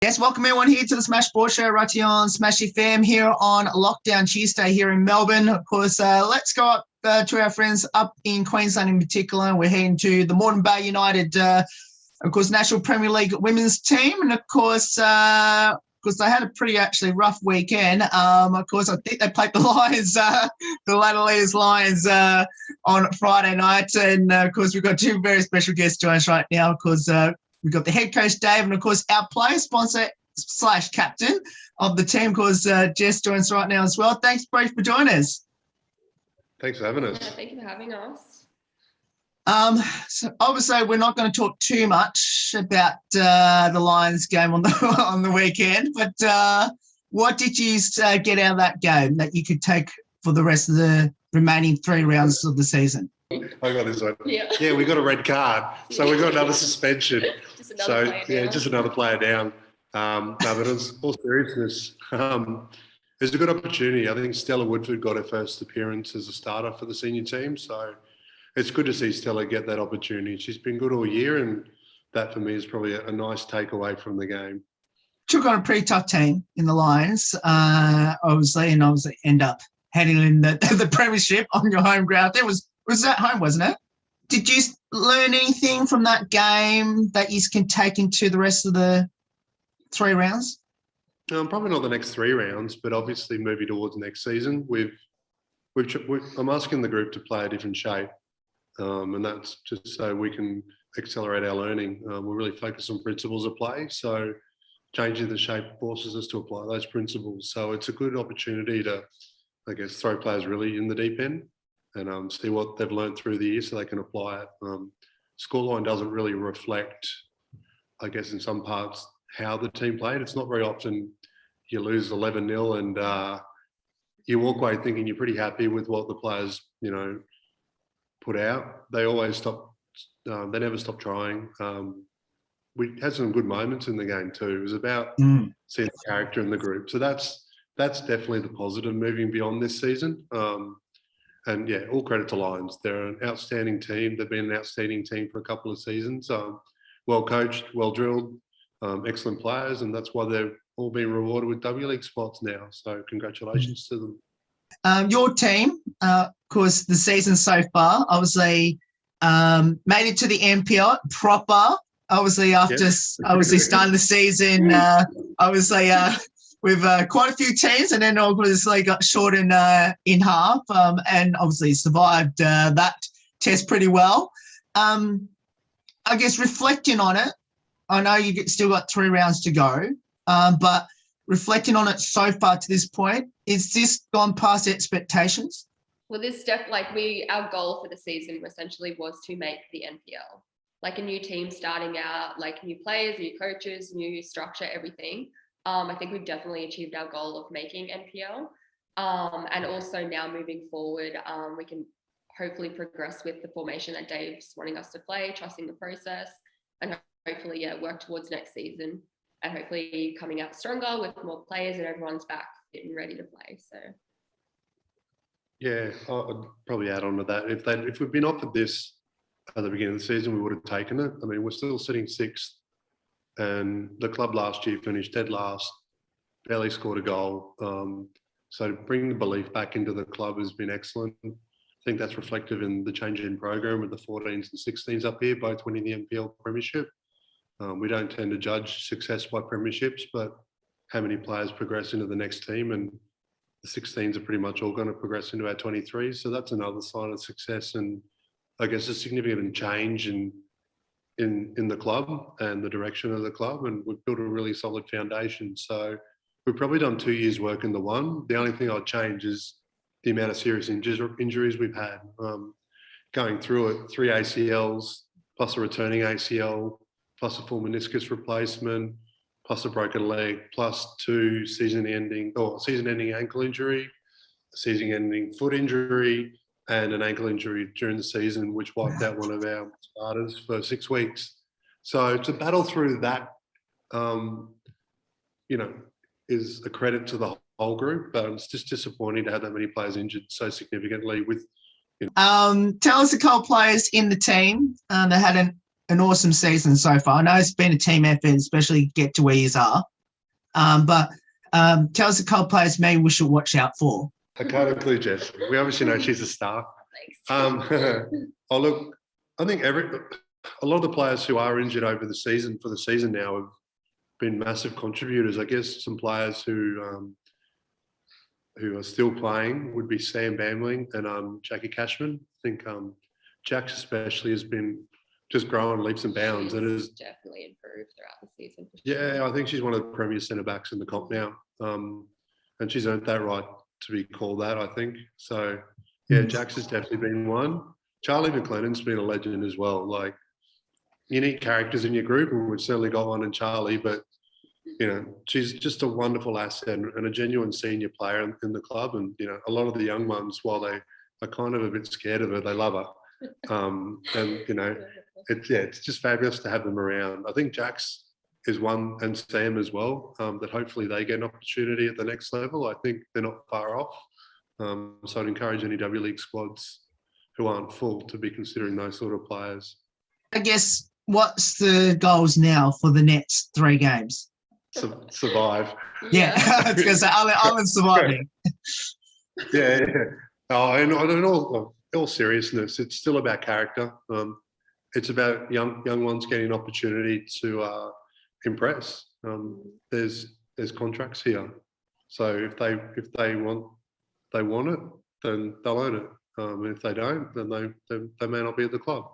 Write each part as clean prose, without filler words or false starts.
Yes, welcome everyone here to the Smash Sports Show right here on Smash FM here on Lockdown Tuesday here in Melbourne. Of course, let's go up to our friends up in Queensland in particular. We're heading to the Moreton Bay United, of course, National Premier League women's team. And of course, they had a pretty actually rough weekend. Of course, I think they played the Lions, the Ladder Lions on Friday night. And of course, we've got two very special guests joining us right now. Of course, we've got the head coach, Dave, and, of course, our player sponsor / captain of the team, of course, Jess joins us right now as well. Thanks, both, for joining us. Thanks for having us. Yeah, thank you for having us. So obviously, we're not going to talk too much about the Lions game on the weekend, but what did you get out of that game that you could take for the rest of the remaining 3 rounds of the season? I got this one. Yeah, we got a red card, so we got another suspension. Just another player down. Just another player down. No, but in all seriousness, it's a good opportunity. I think Stella Woodford got her first appearance as a starter for the senior team, so it's good to see Stella get that opportunity. She's been good all year, and that for me is probably a nice takeaway from the game. Took on a pretty tough team in the Lions, obviously, and obviously end up heading in the premiership on your home ground. It was at home, wasn't it? Did you learn anything from that game that you can take into the rest of the 3 rounds? Probably not the next 3 rounds, but obviously moving towards next season. I'm asking the group to play a different shape, and that's just so we can accelerate our learning. We're really focused on principles of play, so changing the shape forces us to apply those principles. So it's a good opportunity to, I guess, throw players really in the deep end and see what they've learned through the year so they can apply it. Scoreline doesn't really reflect, I guess, in some parts, how the team played. It's not very often you lose 11-0 and you walk away thinking you're pretty happy with what the players, put out. They always they never stop trying. We had some good moments in the game too. It was about seeing the character in the group. So that's definitely the positive moving beyond this season. And yeah, all credit to Lions. They're an outstanding team. They've been an outstanding team for a couple of seasons. Well coached, well drilled, excellent players, and that's why they've all been rewarded with W League spots now. So congratulations to them. Your team, of course, the season so far, obviously made it to the NPL proper. Obviously, after starting the season, with quite a few teams, and then obviously got short in half, and obviously survived that test pretty well. I guess reflecting on it, I know you still got 3 rounds to go, but reflecting on it so far to this point, is this gone past expectations? Well, our goal for the season essentially was to make the NPL. Like a new team starting out, like new players, new coaches, new structure, everything. I think we've definitely achieved our goal of making NPL. And also now moving forward, we can hopefully progress with the formation that Dave's wanting us to play, trusting the process, and hopefully, work towards next season and hopefully coming out stronger with more players and everyone's back fit and ready to play. So. Yeah, I'd probably add on to that. If we'd been offered this at the beginning of the season, we would have taken it. I mean, we're still sitting 6th. And the club last year finished dead last, barely scored a goal. So bringing the belief back into the club has been excellent. I think that's reflective in the change in program with the 14s and 16s up here, both winning the NPL premiership. We don't tend to judge success by premierships, but how many players progress into the next team, and the 16s are pretty much all going to progress into our 23s. So that's another sign of success, and I guess a significant change in the club and the direction of the club, and we've built a really solid foundation. So we've probably done 2 years' work in the one. The only thing I'd change is the amount of serious injuries we've had. Going through it, 3 ACLs, plus a returning ACL, plus a full meniscus replacement, plus a broken leg, plus 2 season-ending ankle injury, a season-ending foot injury, and an ankle injury during the season, which wiped out one of our starters for 6 weeks. So to battle through that, is a credit to the whole group, but it's just disappointing to have that many players injured so significantly. Tell us a couple players in the team that had an awesome season so far. I know it's been a team effort, especially get to where you are. But tell us the club players maybe we should watch out for. I can't include Jess. We obviously know she's a star. Thanks. Oh, look, I think a lot of the players who are injured over the season for the season now have been massive contributors. I guess some players who are still playing would be Sam Bamling and Jackie Cashman. I think Jax especially has been just growing leaps and bounds. And is definitely improved throughout the season. For sure. Yeah, I think she's one of the premier centre backs in the comp now, and she's earned that right to be called that. I think so. Yeah, Jax has definitely been one. Charlie McLennan's been a legend as well. Like, you need characters in your group, and we've certainly got one in Charlie. But you know, she's just a wonderful asset and a genuine senior player in the club. And you know, a lot of the young ones, while they are kind of a bit scared of her, they love her. And you know, it's just fabulous to have them around. I think Jax is one, and Sam as well, that hopefully they get an opportunity at the next level. I think they're not far off. So I'd encourage any W League squads who aren't full to be considering those sort of players. I guess what's the goals now for the next 3 games? Survive. Yeah, I was going to say, I'm surviving. Yeah. Oh, and in all seriousness, it's still about character. It's about young ones getting an opportunity to impress. There's contracts here, so if they want it, then they'll earn it. And if they don't, then they may not be at the club.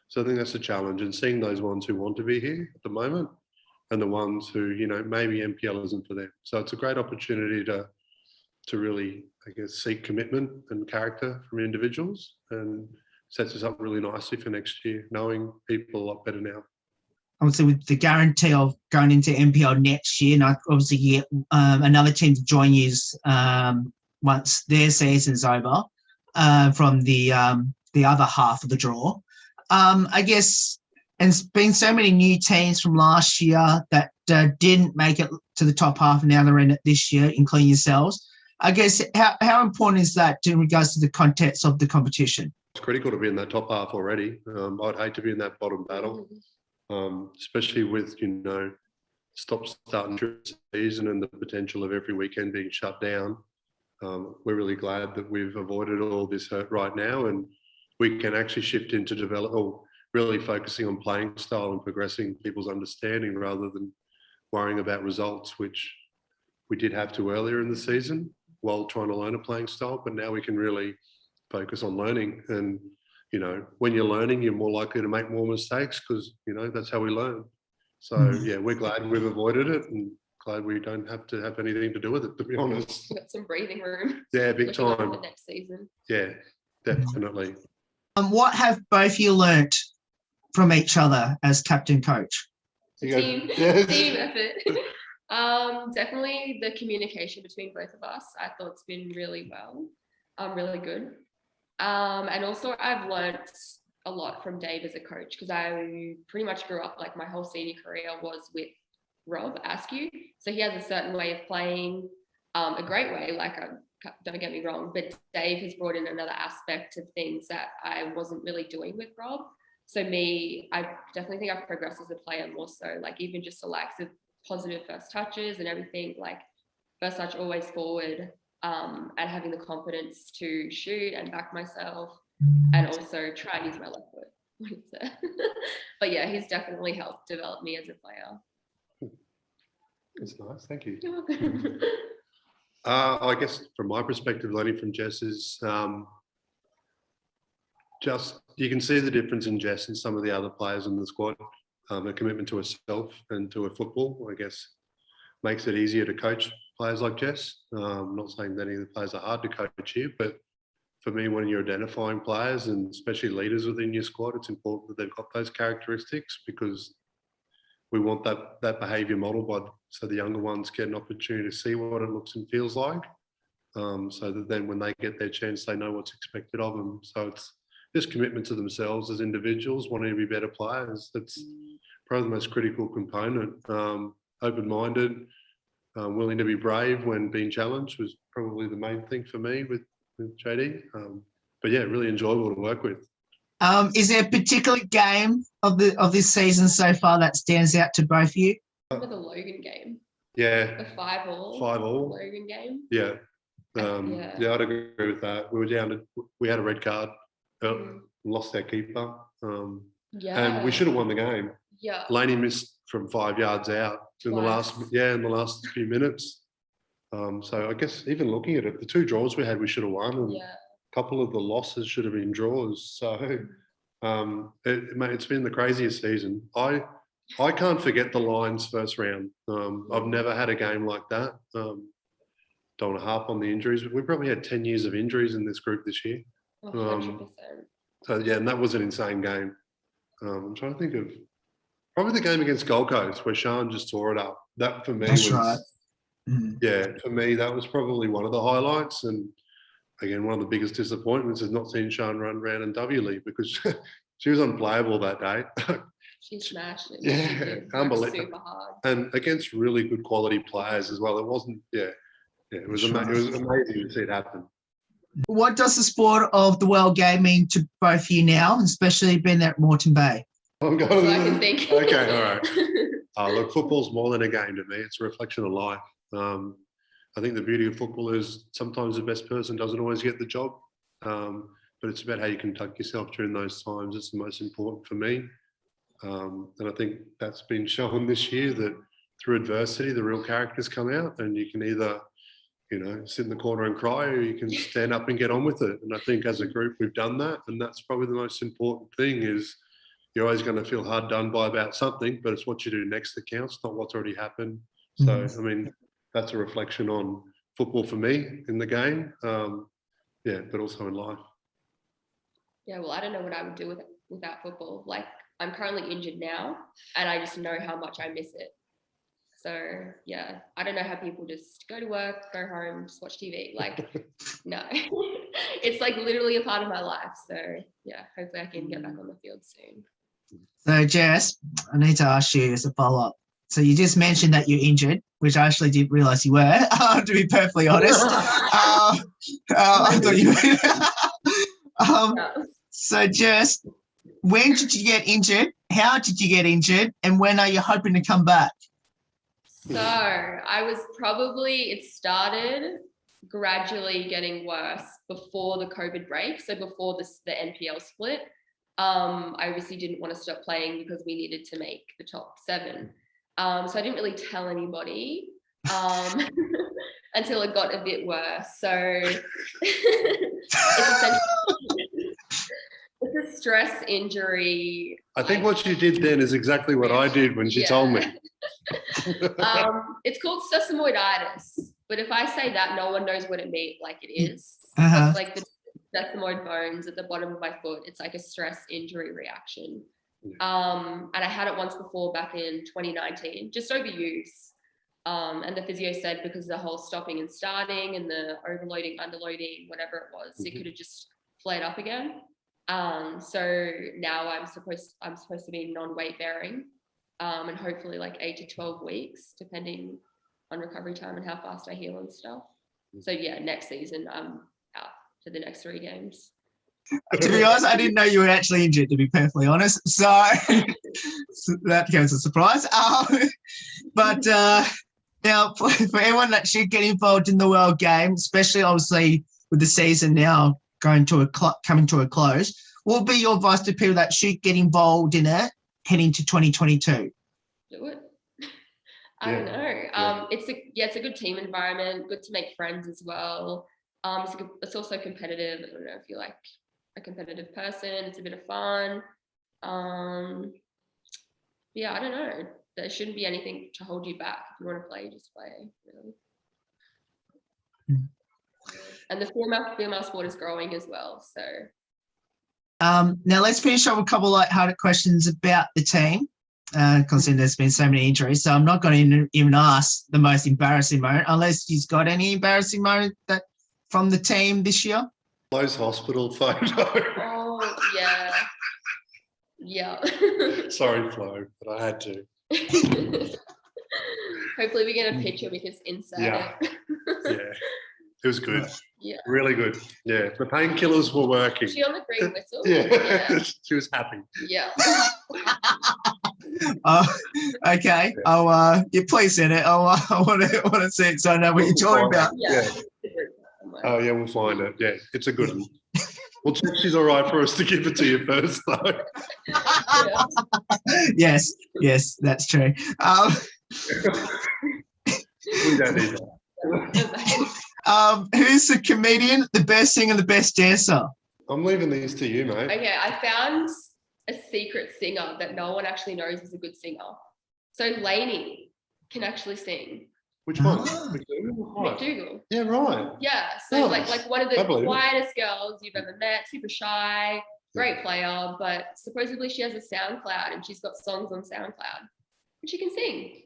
So I think that's a challenge, and seeing those ones who want to be here at the moment, and the ones who, you know, maybe NPL isn't for them. So it's a great opportunity to really, I guess, seek commitment and character from individuals, and sets us up really nicely for next year, knowing people a lot better now. Obviously, with the guarantee of going into NPL next year, and obviously you get another team to join you once their season's over from the other half of the draw. I guess, and it's been so many new teams from last year that didn't make it to the top half, and now they're in it this year, including yourselves. I guess, how important is that in regards to the context of the competition? It's critical to be in that top half already. I'd hate to be in that bottom battle, especially with, you know, stop-start season and the potential of every weekend being shut down. We're really glad that we've avoided all this hurt right now, and we can actually shift into really focusing on playing style and progressing people's understanding rather than worrying about results, which we did have to earlier in the season while trying to learn a playing style. But now we can really focus on learning. And, you know, when you're learning, you're more likely to make more mistakes because, you know, that's how we learn. So, yeah, we're glad we've avoided it and glad we don't have to have anything to do with it, to be honest. We've got some breathing room. Yeah, big time. For next season. Yeah, definitely. What have both you learnt from each other as captain coach? Team effort. Definitely the communication between both of us. I thought it's been really really good. And also I've learnt a lot from Dave as a coach, because I pretty much grew up, like my whole senior career was with Rob Askew. So he has a certain way of playing, a great way, like don't get me wrong, but Dave has brought in another aspect of things that I wasn't really doing with Rob. So I definitely think I've progressed as a player more so, like even just the likes of positive first touches and everything, like first touch always forward, and having the confidence to shoot and back myself, and also try and use my left foot. But yeah, he's definitely helped develop me as a player. That's nice, thank you. You're welcome. I guess from my perspective, learning from Jess is just, you can see the difference in Jess and some of the other players in the squad. A commitment to herself and to her football, I guess, makes it easier to coach players like Jess. I'm not saying that any of the players are hard to coach here, but for me, when you're identifying players and especially leaders within your squad, it's important that they've got those characteristics, because we want that behaviour model so the younger ones get an opportunity to see what it looks and feels like, so that then when they get their chance, they know what's expected of them. So it's just commitment to themselves as individuals, wanting to be better players. That's probably the most critical component. Open-minded, willing to be brave when being challenged was probably the main thing for me with JD. But yeah, really enjoyable to work with. Is there a particular game of this season so far that stands out to both of you? Remember the Logan game? Yeah, The 5-5. 5-5. Logan game. Yeah. Yeah. I'd agree with that. We had a red card, lost our keeper. And we should have won the game. Yeah. Laney missed from 5 yards out in the last few minutes. So I guess even looking at it, the 2 draws we had, we should have won. And a couple of the losses should have been draws. So it's been the craziest season. I can't forget the Lions first round. I've never had a game like that. Don't want to harp on the injuries, but we probably had 10 years of injuries in this group this year. 100%. So yeah, and that was an insane game. I'm trying to think of probably the game against Gold Coast where Sean just tore it up. That for me for me, that was probably one of the highlights. And again, one of the biggest disappointments is not seeing Sean run around in W League because she was unplayable that day. She smashed it. Yeah, unbelievable. Super hard. And against really good quality players as well. It wasn't, it was amazing to see it happen. What does the sport of the world game mean to both of you now, especially being at Moreton Bay? I'm going so I can think. Okay, all right. Look, football's more than a game to me. It's a reflection of life. I think the beauty of football is sometimes the best person doesn't always get the job, but it's about how you conduct yourself during those times. It's the most important for me. And I think that's been shown this year that through adversity, the real characters come out, and you can either, sit in the corner and cry, or you can stand up and get on with it. And I think as a group, we've done that. And that's probably the most important thing is you're always going to feel hard done by about something, but it's what you do next that counts, not what's already happened. So, I mean, that's a reflection on football for me in the game. But also in life. Yeah, well, I don't know what I would do without football. Like, I'm currently injured now, and I just know how much I miss it. So, yeah, I don't know how people just go to work, go home, just watch TV. Like, no. It's like literally a part of my life. So, yeah, hopefully I can get back on the field soon. So, Jess, I need to ask you as a follow-up. So you just mentioned that you're injured, which I actually didn't realise you were, to be perfectly honest. I thought you were. So, Jess, when did you get injured? How did you get injured? And when are you hoping to come back? So it started gradually getting worse before the COVID break. So before the NPL split, I obviously didn't want to stop playing because we needed to make the top 7. So I didn't really tell anybody until it got a bit worse. So it's a stress injury. I think what you did then is exactly what I did when she told me. It's called sesamoiditis, but if I say that, no one knows what it means. Like it is. It's like the sesamoid bones at the bottom of my foot. It's like a stress injury reaction. And I had it once before back in 2019, just overuse. And the physio said because the whole stopping and starting and the overloading, underloading, whatever it was, it could have just flared up again. So now I'm supposed to be non-weight bearing, and hopefully like 8 to 12 weeks, depending on recovery time and how fast I heal and stuff. So yeah, next season I'm out for the next 3 games. To be honest, I didn't know you were actually injured, to be perfectly honest. So that comes as a surprise. But now, for everyone that should get involved in the World Game, especially obviously with the season now coming to a close, what would be your advice to people that should get involved in it heading to 2022? Do it. I don't know. It's a good team environment, good to make friends as well. It's also competitive. I don't know if you like a competitive person. It's a bit of fun. I don't know. There shouldn't be anything to hold you back. If you want to play, just play. Really. And the female sport is growing as well. So. Now let's finish up with a couple of light-hearted questions about the team, because there's been so many injuries. So I'm not going to even ask the most embarrassing moment, unless you've got any embarrassing moment from the team this year. Flo's hospital photo. Oh yeah, yeah. Sorry, Flo, but I had to. Hopefully we get a picture we can insert it. Yeah, it was good. Yeah, really good. Yeah, the painkillers were working. Was she on the green whistle? Yeah. She was happy. Yeah. Okay. I'll please send it. I want to see it so I know what you're talking about. Yeah. Oh yeah, we'll find it. Yeah, it's a good one. We'll check she's all right for us to give it to you first, though. Yes, that's true. We don't need that. Who's the comedian, the best singer, the best dancer? I'm leaving these to you, mate. Okay, I found a secret singer that no one actually knows is a good singer. So Lainey can actually sing. Which one? Ah. Right. McDougal. Yeah, right. Yeah, so Nice. like one of I the believe it. quietest girls you've ever met, super shy, great player, but supposedly she has a SoundCloud and she's got songs on SoundCloud and she can sing.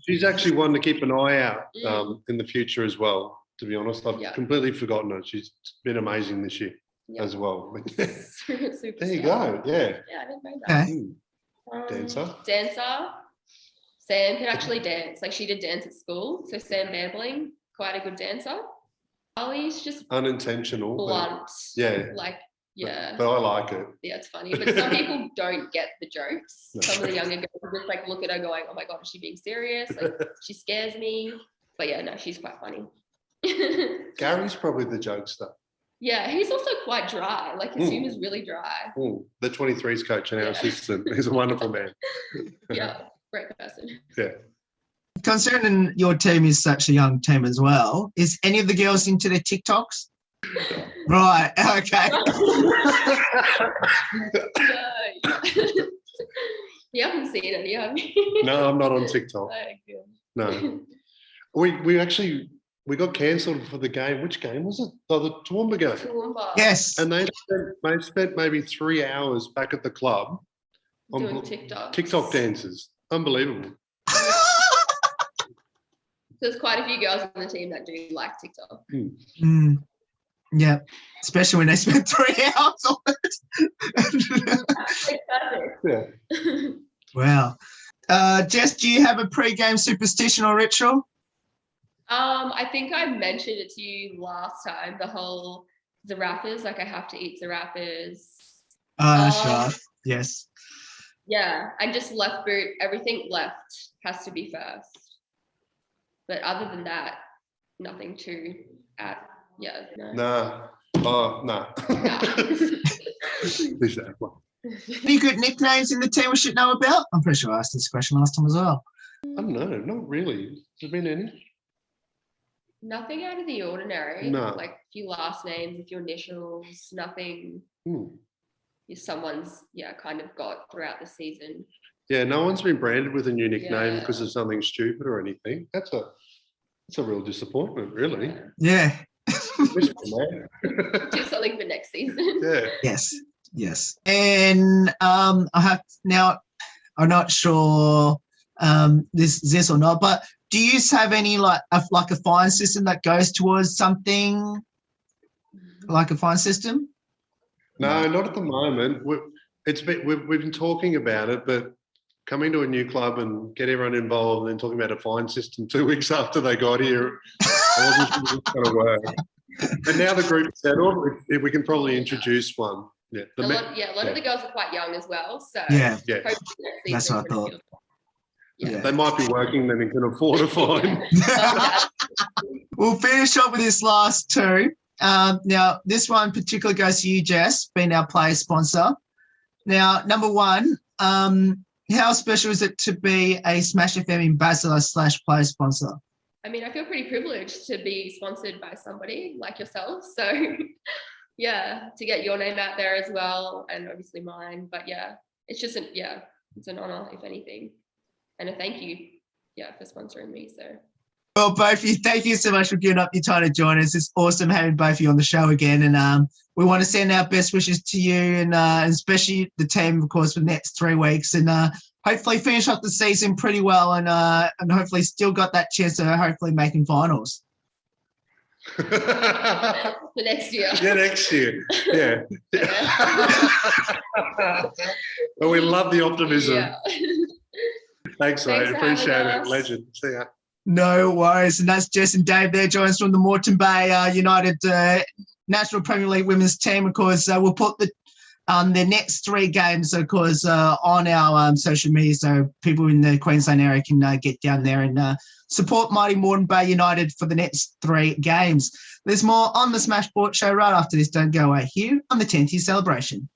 She's actually one to keep an eye out Mm. in the future as well, to be honest. I've Yeah. completely forgotten her. She's been amazing this year Yeah. as well. Super There you go. Yeah. Yeah, I didn't know that. Okay. Dancer? Dancer. Sam can actually dance. Like she did dance at school. So Sam Bambling, quite a good dancer. Ollie's just Unintentional. but- blunt. Yeah. Like, yeah. But I like it. Yeah, it's funny. But some people don't get the jokes. No. Some of the younger girls just like look at her going, oh my God, is she being serious? Like she scares me. But yeah, no, she's quite funny. Gary's probably the jokester. Yeah, he's also quite dry. Like his humor's really dry. The 23s coach and our Yeah. assistant. He's a wonderful man. Yeah, great person. Yeah. Concerning your team is such a young team as well, is any of the girls into their TikToks? Right. Okay. You haven't seen it, have you? No, I'm not on TikTok. Oh, good. No. We got cancelled for the game. Which game was it? Oh, the Toowoomba game. Toowoomba. Yes. And they spent maybe 3 hours back at the club on Doing TikTok. TikTok dances. Unbelievable. There's quite a few girls on the team that do like TikTok. Mm. Yeah. Especially when they spend 3 hours on it. Yeah. Wow. Jess, do you have a pre-game superstition or ritual? I think I mentioned it to you last time, the whole zarafas, like I have to eat zarafas. Sure. Yes. Yeah, and just left boot, everything left has to be first. But other than that, nothing to add. Yeah, no. Nah. Oh, nah. Leave that one. Any good nicknames in the team we should know about? I'm pretty sure I asked this question last time as well. I don't know. Not really. Has there been any? Nothing out of the ordinary. No. Like a few last names, a few initials, nothing someone's kind of got throughout the season. Yeah, no one's been branded with a new nickname Yeah. because of something stupid or anything. That's a real disappointment, really. Yeah. Wish for that. Do something for next season. Yeah. Yes. And I have now. I'm not sure this or not, but do you have any like a fine system that goes towards something like a fine system? No, not at the moment. We've been talking about it, but coming to a new club and get everyone involved and then talking about a fine system 2 weeks after they got here, I wasn't sure it was going to work. And now the group's settled, we can probably introduce one. Yeah, A lot of the girls are quite young as well. So Yeah. Yeah. hopefully next That's season what I thought. Yeah. They might be working then and can afford a fine. We'll finish up with this last two. Now, this one particularly goes to you, Jess, being our player sponsor. Now, number one, how special is it to be a Smash FM ambassador / player sponsor? I mean, I feel pretty privileged to be sponsored by somebody like yourself. So, yeah, to get your name out there as well, and obviously mine. But yeah, it's just it's an honor, if anything, and a thank you, for sponsoring me. So. Well, both of you, thank you so much for giving up your time to join us. It's awesome having both of you on the show again. And we want to send our best wishes to you and especially the team, of course, for the next 3 weeks. And hopefully finish up the season pretty well and hopefully still got that chance to hopefully making finals. For next year. Yeah, next year. Yeah. Well, we love the optimism. Yeah. Thanks, mate. Thanks for Appreciate having it. us. Legend. See ya. No worries. And that's Jess and Dave there, joining us from the Moreton Bay United National Premier League Women's Team. Of course, we'll put the the next 3 games, of course, on our social media, so people in the Queensland area can get down there and support mighty Moreton Bay United for the next 3 games. There's more on the Smash Sport Show right after this. Don't go away here on the 10th year celebration.